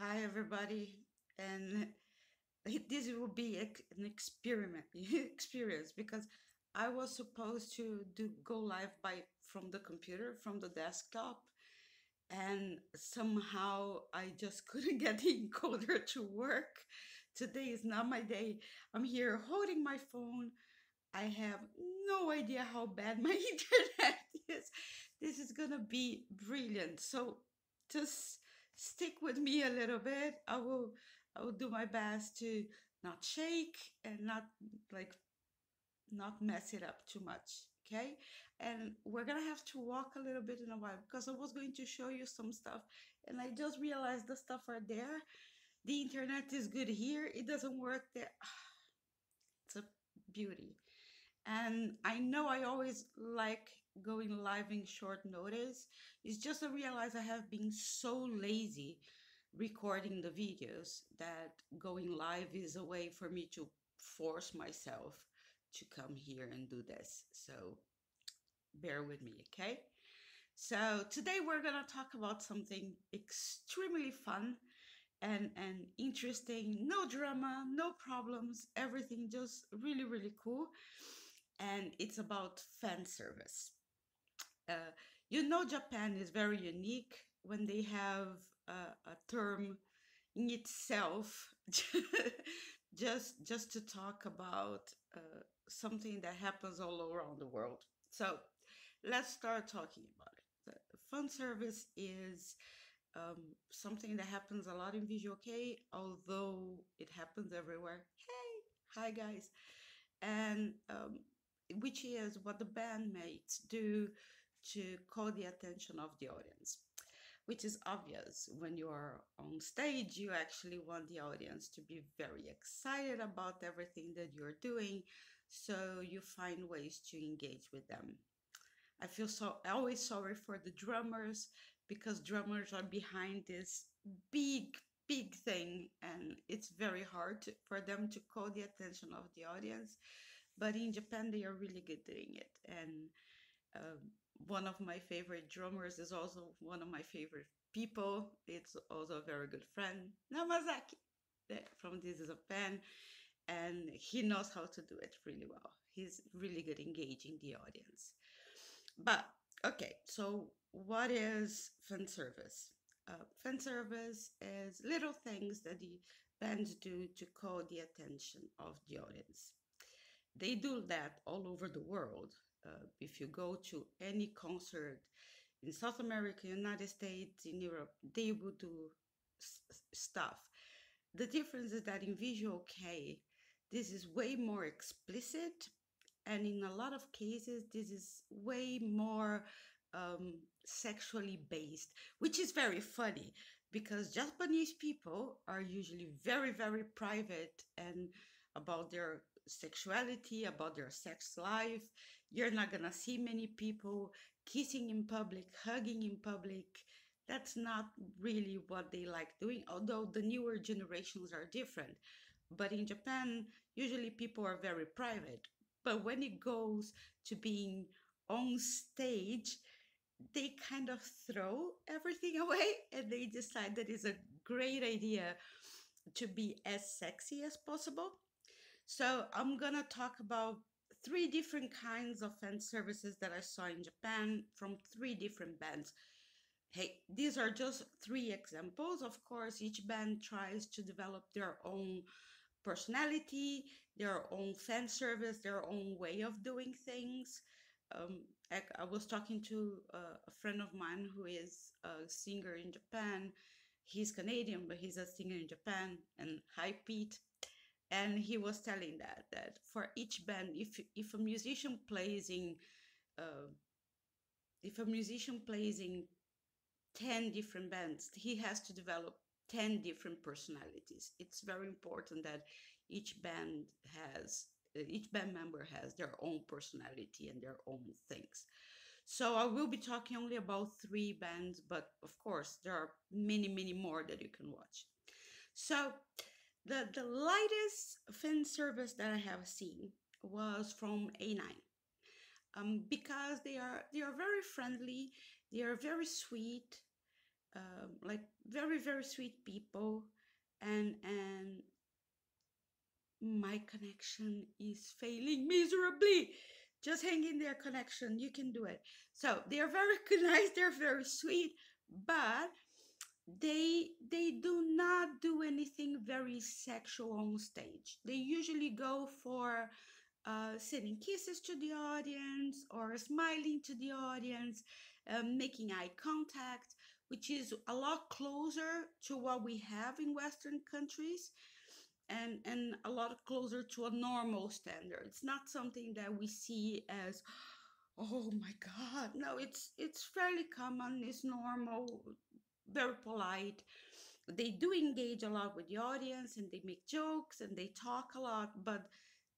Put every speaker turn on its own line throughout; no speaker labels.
Hi, everybody, and this will be an experiment experience because I was supposed to do go live by from the computer from the desktop, and somehow I just couldn't get the encoder to work. Today is not my day. I'm here holding my phone. I have no idea how bad my internet is. This is gonna be brilliant. So just stick with me a little bit. I will do my best to not shake and like not mess it up too much. Okay. And we're gonna have to walk a little bit in a while because I was going to show you some stuff and I just realized the stuff are there. The internet is good here. It doesn't work there. It's a beauty. And I know I always like going live in short notice. It's just I realize I have been so lazy recording the videos that going live is a way for me to force myself to come here and do this. So bear with me, okay? So today we're gonna talk about something extremely fun and interesting. No drama, no problems, everything just really, really cool. And it's about fan service. Uh, Japan is very unique when they have a term in itself just to talk about something that happens all around the world. So let's start talking about it. The fan service is something that happens a lot in Visual Kei, although it happens everywhere. Hey, hi guys, and which is what the bandmates do to call the attention of the audience. Which is obvious when you are on stage, you actually want the audience to be very excited about everything that you're doing, so you find ways to engage with them. I feel so always sorry for the drummers because drummers are behind this big thing and it's very hard for them to call the attention of the audience. But in Japan, they are really good doing it. And one of my favorite drummers is also one of my favorite people. It's also a very good friend, Namazaki, from This Is a Pen, and he knows how to do it really well. He's really good engaging the audience. But okay, so what is fan service? Fan service is little things that the bands do to call the attention of the audience. They do that all over the world. If you go to any concert in South America, United States, in Europe, they will do stuff. The difference is that in Visual Kei, this is way more explicit, and in a lot of cases, this is way more sexually based, which is very funny because Japanese people are usually very private and about their sexuality, about their sex life. You're not gonna see many people kissing in public, hugging in public. That's not really what they like doing, although the newer generations are different. But in Japan, usually people are very private. But when it goes to being on stage, they kind of throw everything away and they decide that it's a great idea to be as sexy as possible. So I'm gonna talk about three different kinds of fan services that I saw in Japan from three different bands. Hey, these are just three examples. Of course, each band tries to develop their own personality, their own fan service, their own way of doing things. I was talking to a friend of mine who is a singer in Japan. He's Canadian, but he's a singer in Japan. And hi, Pete. And he was telling that for each band, if a musician plays in uh, if a musician plays in 10 different bands, he has to develop 10 different personalities. It's very important that each band member has their own personality and their own things. So I will be talking only about three bands, but of course there are many more that you can watch. So the lightest fan service that I have seen was from A9. Because they are very friendly, they are very sweet, like very very sweet people, and my connection is failing miserably. Just hang in there, connection. You can do it. So they are very nice. They're very sweet, but they do not do anything very sexual on stage. They usually go for sending kisses to the audience or smiling to the audience, making eye contact, which is a lot closer to what we have in Western countries, and a lot closer to a normal standard. It's not something that we see as, oh my God. No, it's fairly common. It's normal, very polite. They do engage a lot with the audience, and they make jokes and they talk a lot, but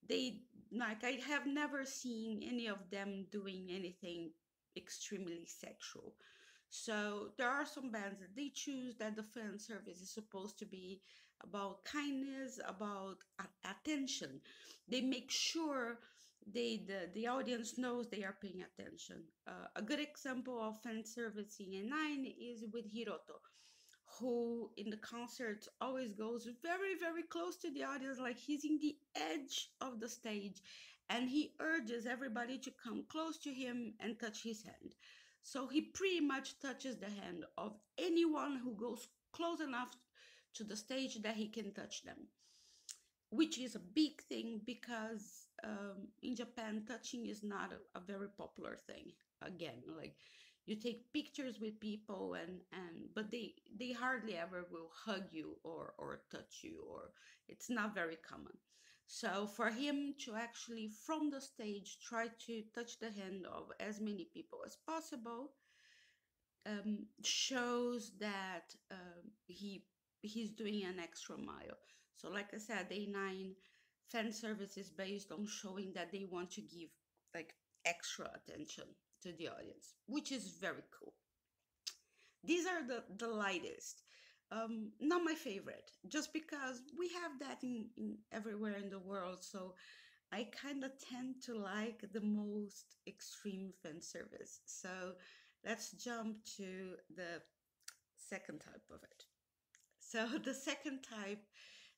they, like, I have never seen any of them doing anything extremely sexual. So there are some bands that they choose that the fan service is supposed to be about kindness, about attention. They make sure the audience knows they are paying attention. A good example of fan service in nine is with Hiroto, who in the concert always goes very very close to the audience, like he's in the edge of the stage, and he urges everybody to come close to him and touch his hand. So he pretty much touches the hand of anyone who goes close enough to the stage that he can touch them, which is a big thing because in Japan, touching is not a very popular thing. Again, like, you take pictures with people, and but they hardly ever will hug you or touch you, or it's not very common. So for him to actually from the stage try to touch the hand of as many people as possible, shows that he's doing an extra mile. So, like I said, A9 fan service is based on showing that they want to give like extra attention to the audience, which is very cool. These are the lightest. Not my favorite, just because we have that in everywhere in the world. So I kind of tend to like the most extreme fan service. So let's jump to the second type of it. So the second type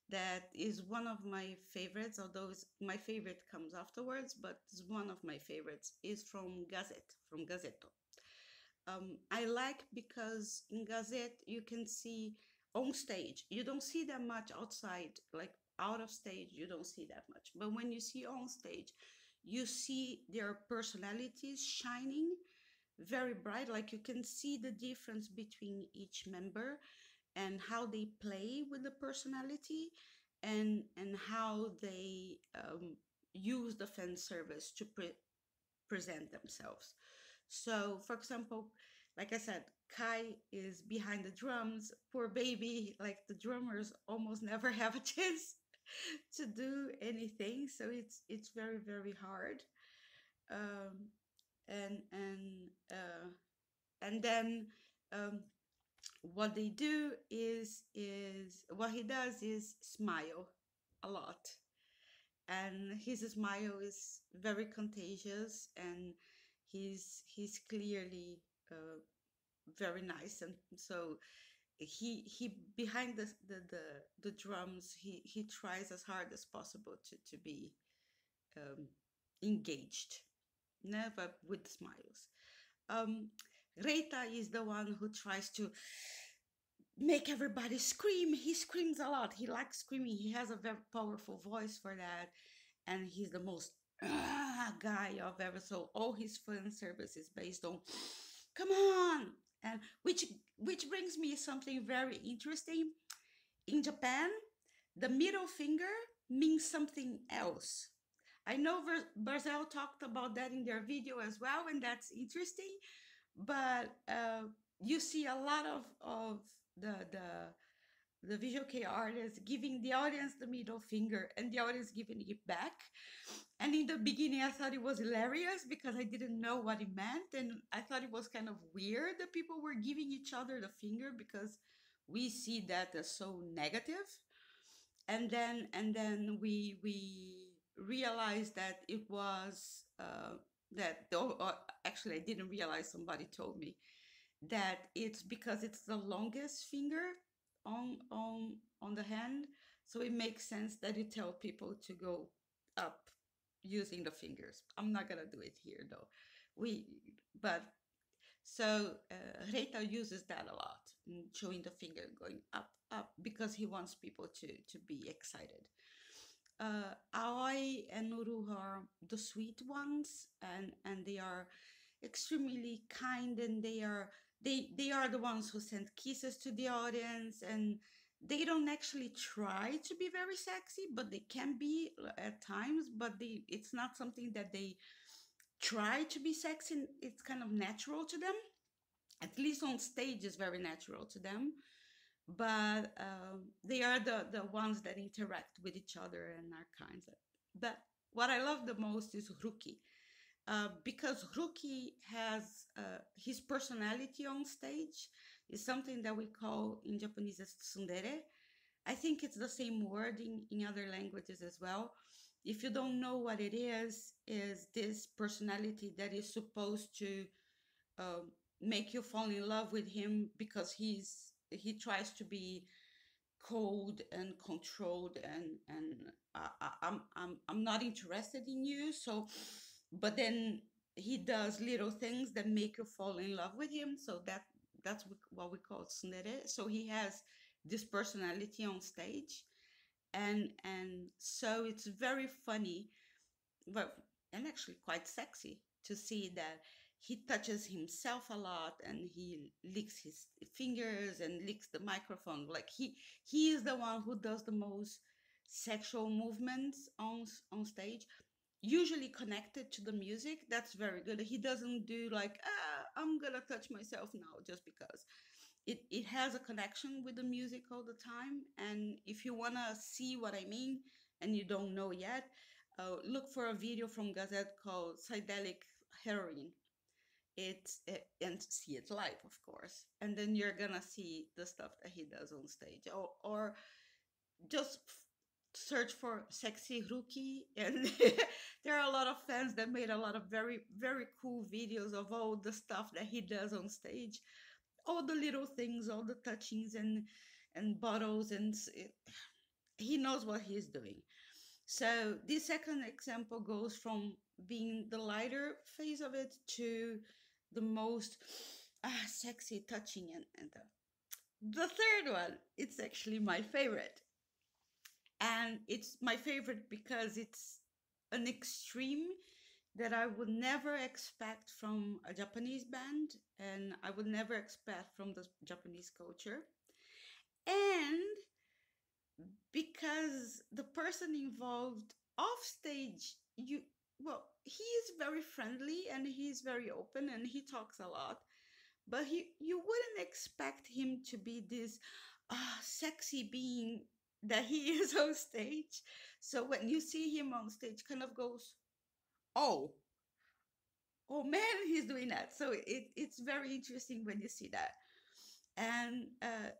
that is one of my favorites, although my favorite comes afterwards, but it's one of my favorites, is from Gazette, from Gazetto. I like because in Gazette you can see on stage. You don't see that much outside, like out of stage, you don't see that much. But when you see on stage, you see their personalities shining very bright. Like, you can see the difference between each member and how they play with the personality, and how they use the fan service to present themselves. So, for example, like I said, Kai is behind the drums. Poor baby, like, the drummers almost never have a chance to do anything, so it's very very hard. Um, and and then um, what they do is what he does is smile a lot, and his smile is very contagious, and he's clearly very nice. And so he behind the drums, he tries as hard as possible to be um, engaged, never with smiles. um, Reita is the one who tries to make everybody scream. He screams a lot. He likes screaming. He has a very powerful voice for that, and he's the most guy I've ever saw. All his fan service is based on "come on," and which brings me something very interesting. In Japan, the middle finger means something else. I know Barzel talked about that in their video as well, and that's interesting. But you see a lot of the the visual kei artists giving the audience the middle finger and the audience giving it back. And in the beginning, I thought it was hilarious because I didn't know what it meant, and I thought it was kind of weird that people were giving each other the finger because we see that as so negative. And then we realized that it was that, actually I didn't realize, somebody told me that it's because it's the longest finger on the hand, so it makes sense that you tell people to go up using the fingers. I'm not gonna do it here though. We but so Reita uses that a lot, showing the finger going up, up, because he wants people to be excited. Aoi and Nuru are the sweet ones, and they are extremely kind, and they are the ones who send kisses to the audience, and they don't actually try to be very sexy, but they can be at times, but it's not something that they try to be sexy. It's kind of natural to them, at least on stage is very natural to them, but they are the ones that interact with each other and are kinds of. But what I love the most is Ruki, because Ruki has his personality on stage is something that we call in Japanese as tsundere. I think it's the same word in other languages as well. If you don't know what it is this personality that is supposed to make you fall in love with him because he tries to be cold and controlled, and I'm not interested in you. So, but then he does little things that make you fall in love with him. So that's what we call tsundere. So he has this personality on stage, and so it's very funny, but and actually quite sexy to see that he touches himself a lot, and he licks his fingers and licks the microphone. Like he is the one who does the most sexual movements on stage, usually connected to the music. That's very good. He doesn't do like, I'm gonna touch myself now just because. It has a connection with the music all the time. And if you want to see what I mean and you don't know yet, look for a video from Gazette called Psychedelic Heroin. And see it live, of course. And then you're gonna see the stuff that he does on stage. Or just search for sexy Ruki, and there are a lot of fans that made a lot of very, very cool videos of all the stuff that he does on stage, all the little things, all the touchings and bottles, and he knows what he's doing. So this second example goes from being the lighter phase of it to the most sexy, touching, and the third one. It's actually my favorite, and it's my favorite because it's an extreme that I would never expect from a Japanese band, and I would never expect from the Japanese culture. And because the person involved off stage, he is very friendly and he's very open and he talks a lot, but you wouldn't expect him to be this sexy being that he is on stage. So when you see him on stage, kind of goes, oh, oh man, he's doing that. So it's very interesting when you see that. And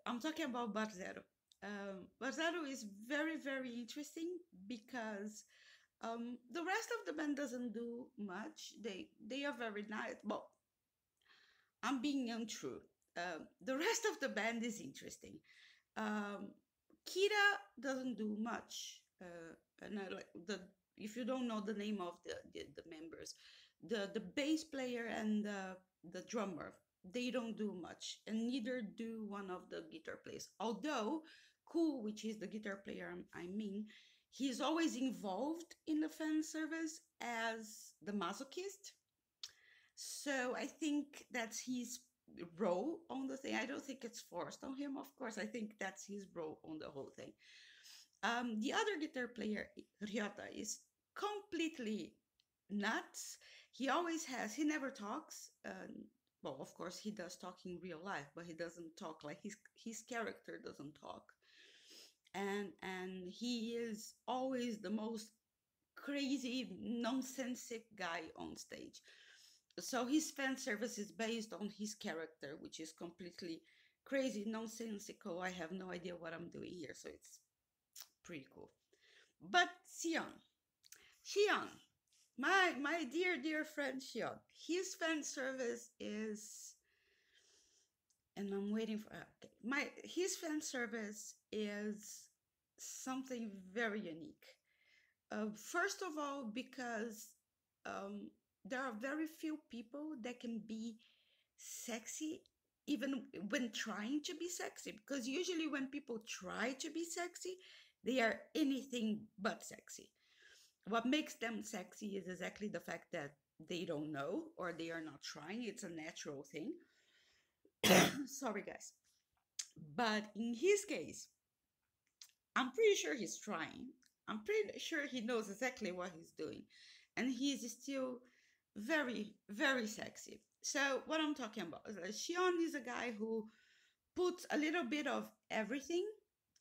I'm talking about Barzero. Barzero is very, very interesting because the rest of the band doesn't do much. They are very nice. Well, I'm being untrue. The rest of the band is interesting. Um, Kira doesn't do much. And I like the if you don't know the name of the members, the bass player and the drummer, they don't do much, and neither do one of the guitar players. Although Cool, which is the guitar player, I mean, he's always involved in the fan service as the masochist. So I think that's his role on the thing. I don't think it's forced on him, of course. I think that's his role on the whole thing. The other guitar player, Ryota, is completely nuts. He never talks. Well, of course, he does talk in real life, but he doesn't talk like his character doesn't talk. And he is always the most crazy, nonsensic guy on stage. So his fan service is based on his character, which is completely crazy, nonsensical. I have no idea what I'm doing here, so it's pretty cool. But Xion, my dear friend Xion, his fan service is and I'm waiting for okay. My his fan service is something very unique. First of all, because um, there are very few people that can be sexy even when trying to be sexy. Because usually when people try to be sexy, they are anything but sexy. What makes them sexy is exactly the fact that they don't know or they are not trying. It's a natural thing. Sorry, guys. But in his case, I'm pretty sure he's trying. I'm pretty sure he knows exactly what he's doing. And he's still very, very sexy. So, what I'm talking about is that Shion is a guy who puts a little bit of everything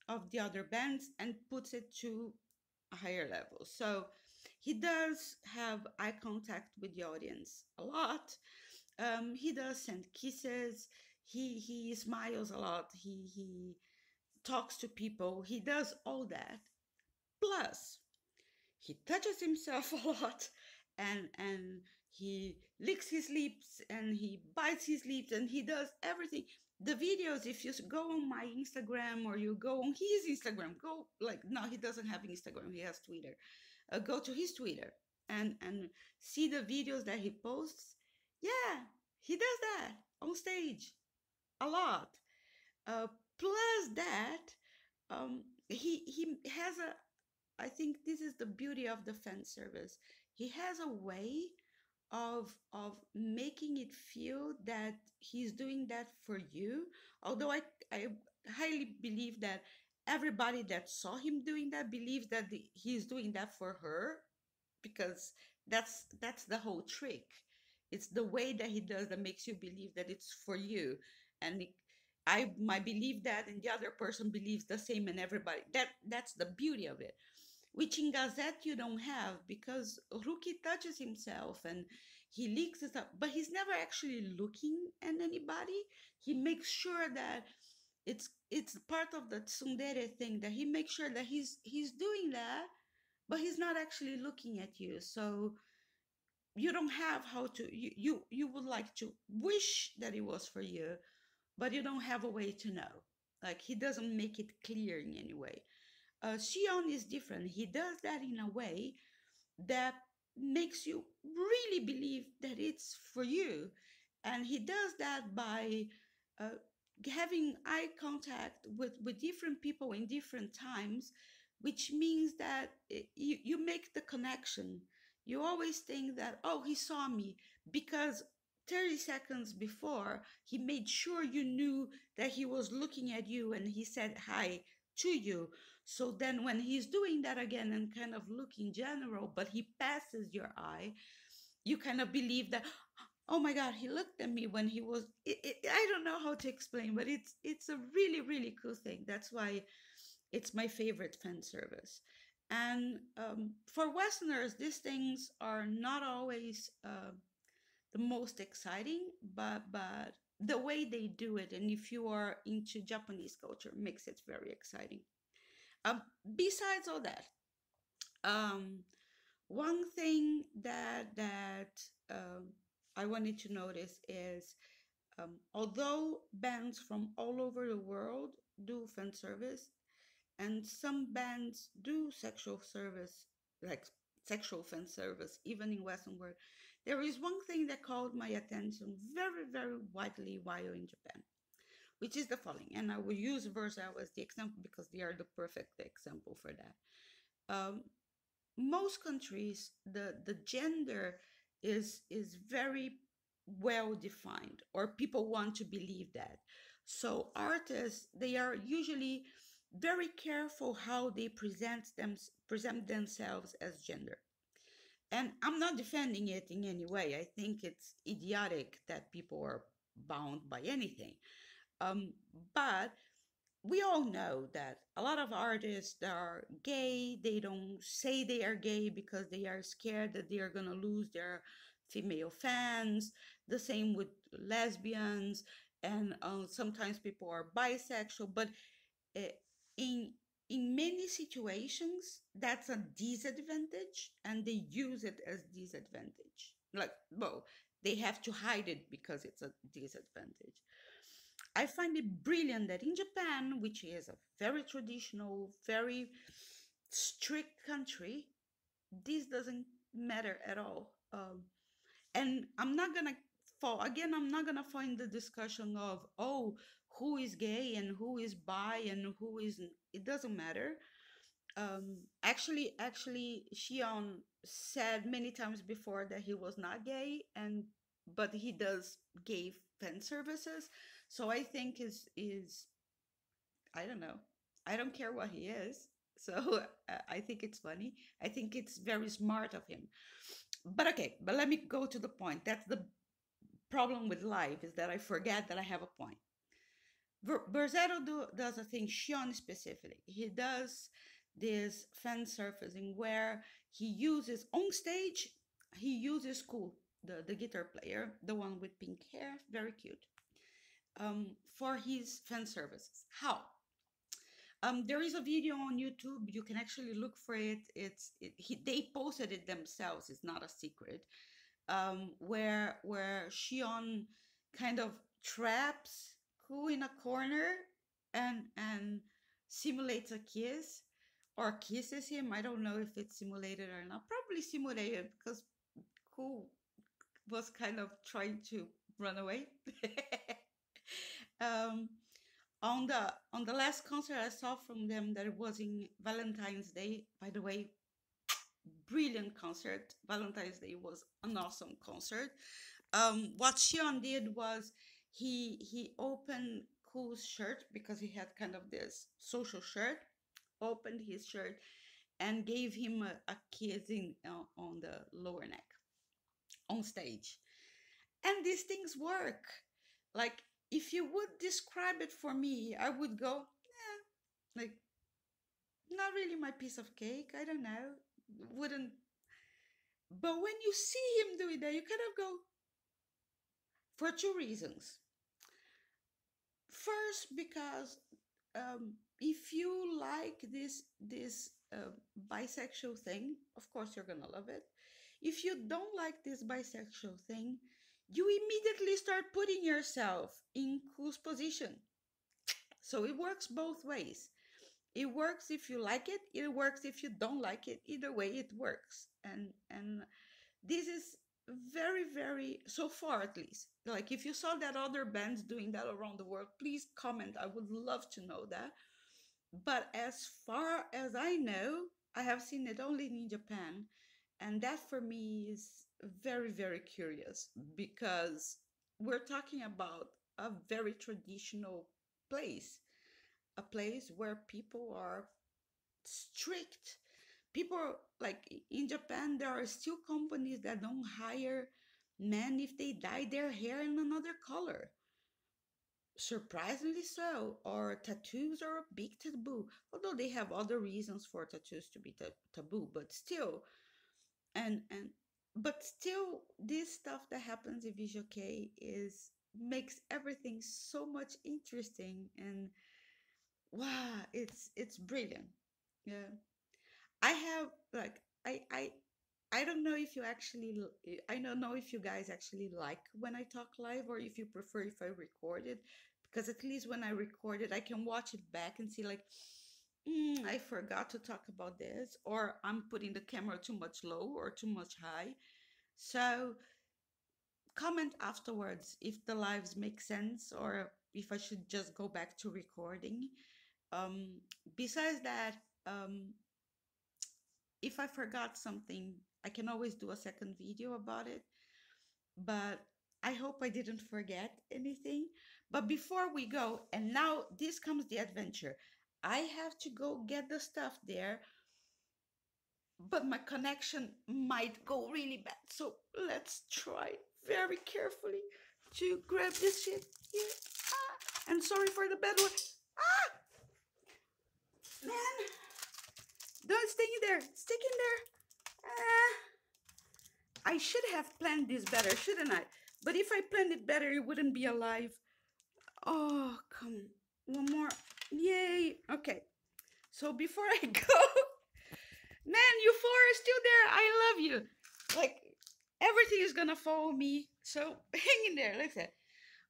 of the other bands and puts it to a higher level. So, he does have eye contact with the audience a lot. He does send kisses. He smiles a lot. He talks to people. He does all that. Plus, he touches himself a lot, and he licks his lips and he bites his lips and he does everything. The videos, if you go on my Instagram or you go on his Instagram, go like no, he doesn't have Instagram. He has Twitter. Go to his Twitter and see the videos that he posts. Yeah, he does that on stage a lot. Uh, Plus that, he has a. I think this is the beauty of the fan service. He has a way of making it feel that he's doing that for you. Although I highly believe that everybody that saw him doing that believes that he's doing that for her, because that's the whole trick. It's the way that he does that makes you believe that it's for you. And I might believe that and the other person believes the same, and everybody that's the beauty of it, which in Gazette you don't have, because Ruki touches himself and he leaks it up, but he's never actually looking at anybody. He makes sure that it's part of the tsundere thing, that he makes sure that he's doing that, but he's not actually looking at you. So you don't have how to you would like to wish that it was for you, but you don't have a way to know. Like, he doesn't make it clear in any way. Xion is different. He does that in a way that makes you really believe that it's for you. And he does that by uh, having eye contact with different people in different times, which means that you make the connection. You always think that, oh, he saw me because 30 seconds before he made sure you knew that he was looking at you and he said hi to you. So then when he's doing that again and kind of look in general, but he passes your eye, you kind of believe that, oh my God, he looked at me when he was, I don't know how to explain, but it's a really, really cool thing. That's why it's my favorite fan service. And for Westerners, these things are not always the most exciting, but the way they do it, and if you are into Japanese culture, makes it very exciting. Besides all that, um, one thing that I wanted to notice is, although bands from all over the world do fan service, and some bands do sexual service, like sexual fan service, even in Western world, there is one thing that called my attention very, very widely while in Japan, which is the following. And I will use Versa as the example because they are the perfect example for that. Most countries, the gender is very well defined, or people want to believe that. So artists, they are usually very careful how they present themselves as gender. And I'm not defending it in any way. I think it's idiotic that people are bound by anything. um, but we all know that a lot of artists that are gay, they don't say they are gay because they are scared that they are going to lose their female fans. The same with lesbians, and sometimes people are bisexual. But uh, in in many situations, that's a disadvantage, and they use it as disadvantage. Like, well, they have to hide it because it's a disadvantage. I find it brilliant that in Japan, which is a very traditional, very strict country, this doesn't matter at all. And I'm not gonna fall again. I'm not gonna fall in the discussion of, oh, who is gay and who is bi and who isn't. It doesn't matter. Actually, Shion said many times before that he was not gay, and but he does gay fan services. So I think is I don't know. I don't care what he is. So I think it's funny. I think it's very smart of him. But okay, but let me go to the point. That's the problem with life, is that I forget that I have a point. Berzetto does a thing, Shion specifically. He does this fan surfacing where he uses on stage, he uses Cool, the guitar player, the one with pink hair, very cute, for his fan services. How? There is a video on YouTube. You can actually look for it. They posted it themselves. It's not a secret. Where Shion kind of traps Ku in a corner and simulates a kiss or kisses him. I don't know if it's simulated or not. Probably simulated because Ku was kind of trying to run away. um, on the last concert I saw from them, that it was in Valentine's Day. By the way, brilliant concert. Valentine's Day was an awesome concert. What Shion did was he opened Cool's shirt, because he had kind of this social shirt. Opened his shirt and gave him a kiss on the lower neck on stage. And these things work. Like, if you would describe it for me, I would go, like, not really my piece of cake. I don't know. Wouldn't. But when you see him doing that, you kind of go, for two reasons. First, because if you like this bisexual thing, of course you're gonna love it. If you don't like this bisexual thing, you immediately start putting yourself in whose position. So it works both ways. It works if you like it. It works if you don't like it. Either way, it works. And this is very, very, so far at least, like, if you saw that other bands doing that around the world, please comment. I would love to know that. But as far as I know, I have seen it only in Japan, and that for me is very, very curious, because we're talking about a very traditional place, a place where people are strict. People, like in Japan, there are still companies that don't hire men if they dye their hair in another color. Surprisingly so. Or tattoos are a big taboo, although they have other reasons for tattoos to be taboo, but still. And but still, this stuff that happens in Visual Kei is makes everything so much interesting, and wow, it's brilliant. Yeah. I have, like, I don't know if you actually I don't know if you guys actually like when I talk live, or if you prefer if I record it, because at least when I record it I can watch it back and see, like, I forgot to talk about this, or I'm putting the camera too much low or too much high. So comment afterwards if the lives make sense, or if I should just go back to recording. um Besides that, if I forgot something, I can always do a second video about it. But I hope I didn't forget anything. But before we go, and now this comes the adventure, I have to go get the stuff there, but my connection might go really bad. So let's try very carefully to grab this shit here. And sorry for the bad word. Man, don't stay in there. Stick in there. I should have planned this better, shouldn't I? But if I planned it better, it wouldn't be alive. Oh, come. One more. Yay. Okay. So before I go, man, you four are still there. I love you. Like, everything is gonna follow me. So hang in there. Like that.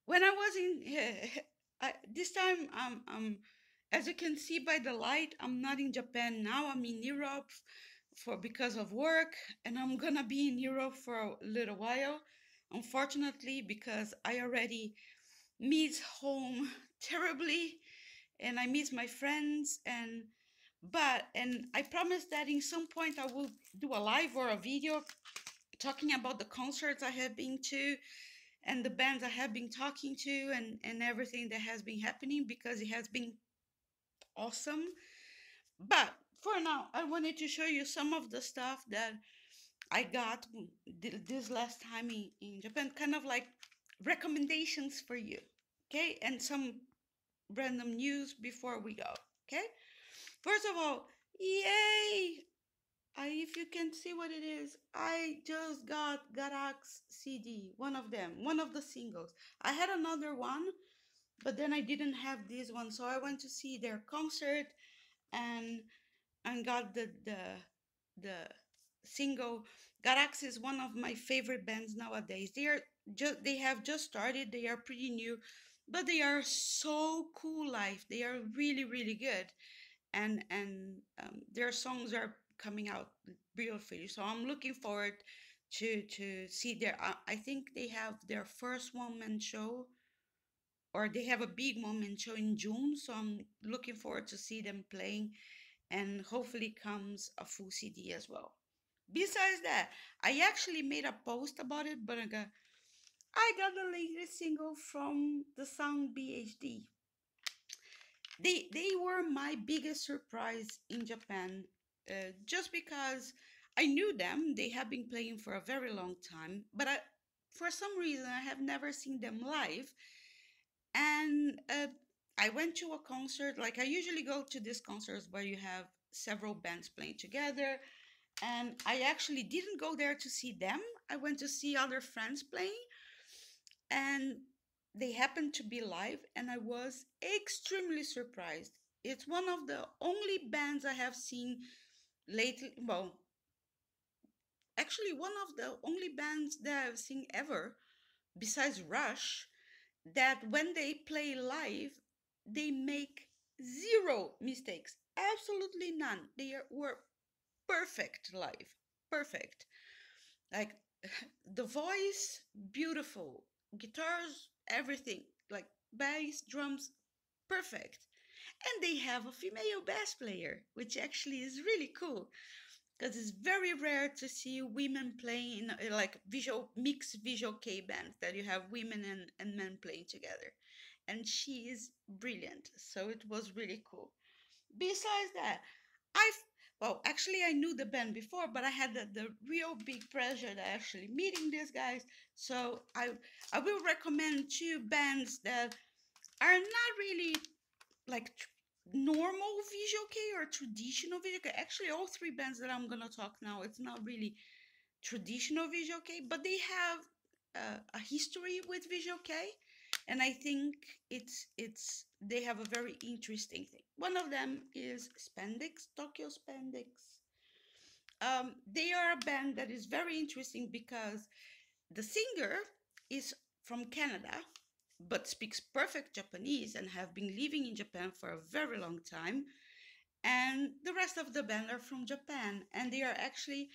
When I was in This time, as you can see by the light, I'm not in Japan now. I'm in Europe for because of work, and I'm gonna be in Europe for a little while. Unfortunately, because I already miss home terribly, and I miss my friends, and I promise that in some point I will do a live or a video talking about the concerts I have been to and the bands I have been talking to and everything that has been happening because it has been awesome. But for now, I wanted to show you some of the stuff that I got this last time in Japan, kind of like recommendations for you, okay? And some random news before we go, okay? First of all, yay! If you can see what it is, I just got Garak's CD, one of them, one of the singles. I had another one, but then I didn't have this one, so I went to see their concert and got the single. Garax is one of my favorite bands nowadays. They have just started. They are pretty new, but they are so cool live. They are really good, and their songs are coming out beautifully. So I'm looking forward to see their. I think they have their first one man show, or they have a big moment show in June. So I'm looking forward to see them playing, and hopefully comes a full CD as well. Besides that, I actually made a post about it, but I got the latest single from the song BHD. They were my biggest surprise in Japan, just because I knew them. They have been playing for a very long time, but for some reason I have never seen them live. And I went to a concert. Like I usually go to these concerts where you have several bands playing together, and I actually didn't go there to see them. I went to see other friends playing, and they happened to be live, and I was extremely surprised. It's one of the only bands I have seen lately. Well, actually, one of the only bands that I've seen ever, besides Rush, that when they play live, they make zero mistakes. Absolutely none. Were perfect live. Perfect. Like the voice, beautiful. Guitars, everything. Like bass, drums, perfect. And they have a female bass player, which actually is really cool because it's very rare to see women playing in like mixed visual K bands that you have women and men playing together. And she is brilliant. So it was really cool. Besides that, actually I knew the band before, but I had the real big pleasure that actually meeting these guys. So I will recommend two bands that are not really like normal visual K or traditional visual K. Actually, all three bands that I'm gonna talk now, it's not really traditional visual K, but they have a history with visual K, and I think it's they have a very interesting thing. One of them is Spandex, Tokyo Spandex. They are a band that is very interesting because the singer is from Canada, but speaks perfect Japanese and have been living in Japan for a very long time. And the rest of the band are from Japan, and they are actually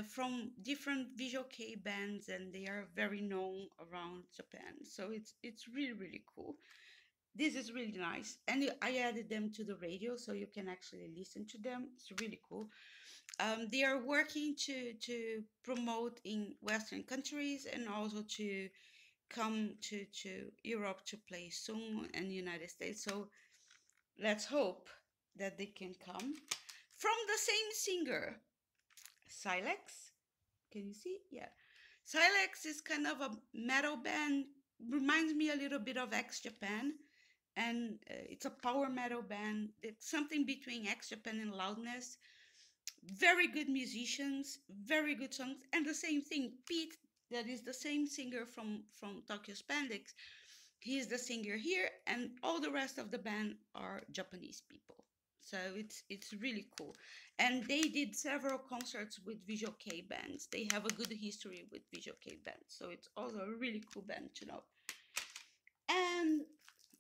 from different visual K bands, and they are very known around Japan. So it's really cool. This is really nice, and I added them to the radio, so you can actually listen to them. It's really cool. They are working to promote in Western countries and also to come to Europe to play soon and the United States. So let's hope that they can come. From the same singer, Silex. Can you see? Yeah. Silex is kind of a metal band. Reminds me a little bit of X Japan. And it's a power metal band. It's something between X Japan and Loudness. Very good musicians, very good songs. And the same thing, Pete, that is the same singer from Tokyo Spandex. He is the singer here, and all the rest of the band are Japanese people. So it's really cool. And they did several concerts with Visual K bands. They have a good history with Visual K bands. So it's also a really cool band to know. And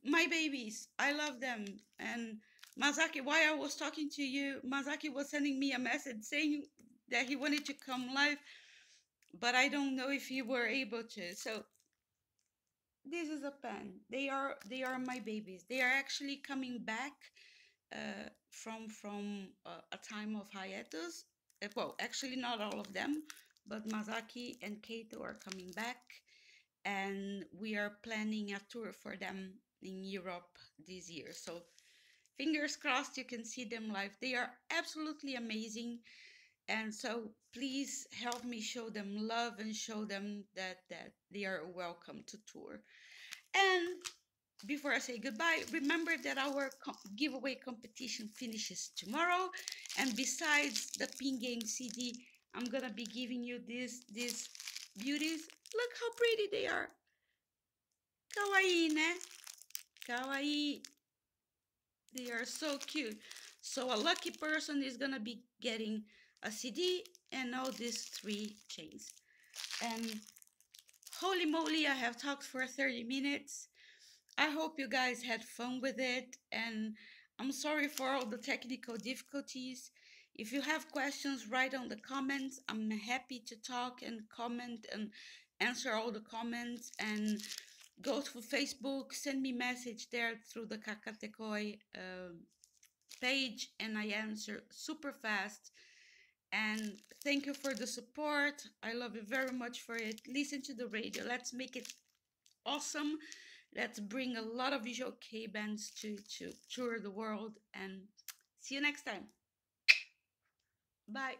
My babies, I love them. And Mazaki, while I was talking to you, Mazaki was sending me a message saying that he wanted to come live, but I don't know if he were able to. So this is a pen. They are my babies. They are actually coming back from a time of hiatus. Well, actually not all of them, but Mazaki and Kato are coming back, and we are planning a tour for them in Europe this year. So fingers crossed you can see them live. They are absolutely amazing. And so please help me show them love and show them that they are welcome to tour. And before I say goodbye, remember that our giveaway competition finishes tomorrow. And besides the Pin Game CD, I'm gonna be giving you these beauties. Look how pretty they are. Kawaii, ne? Kawaii. They are so cute. So a lucky person is gonna be getting a CD and all these three chains. And holy moly, I have talked for 30 minutes. I hope you guys had fun with it, and I'm sorry for all the technical difficulties. If you have questions, write on the comments. I'm happy to talk and comment and answer all the comments. And go to Facebook, send me message there through the Kakatekoi page, and I answer super fast. And thank you for the support. I love you very much for it. Listen to the radio. Let's make it awesome. Let's bring a lot of visual K bands to tour the world. And see you next time. Bye.